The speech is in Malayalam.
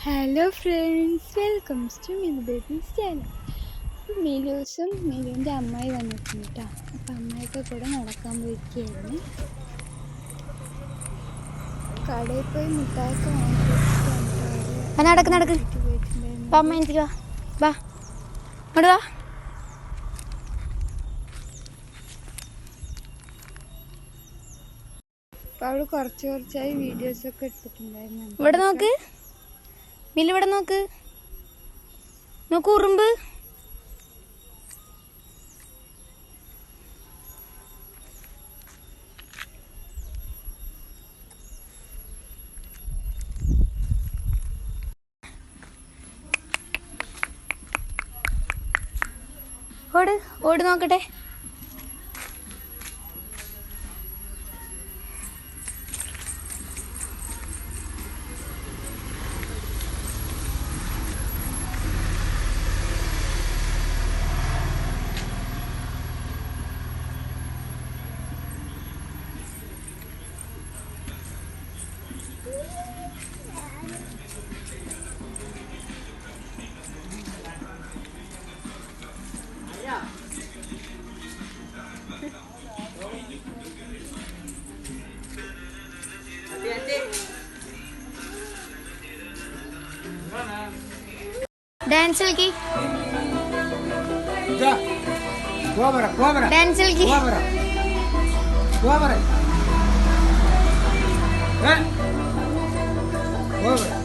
Hello friends, welcomes to mini babies channel. മിലൂസും മിലുവിൻ്റെ അമ്മായി വന്നിട്ടുണ്ട് കേട്ടോ. അപ്പം അമ്മായിയൊക്കെ കൂടെ നടക്കാൻ പോയിരിക്കുകയായിരുന്നു. കടയിൽ പോയി മിഠായിയൊക്കെ പോയിട്ടുണ്ടായിരുന്നു. അപ്പം അവൾ കുറച്ചായി വീഡിയോസൊക്കെ എടുത്തിട്ടുണ്ടായിരുന്നു. ഇവിടെ നോക്ക് മില്ലു, ഇവിടെ നോക്ക് ഉറുമ്പ്. ഓട് ഓട് നോക്കട്ടെ. ഡാൻസ് കളിക്ക്, ഡാൻസ് കളിക്ക്. Go over.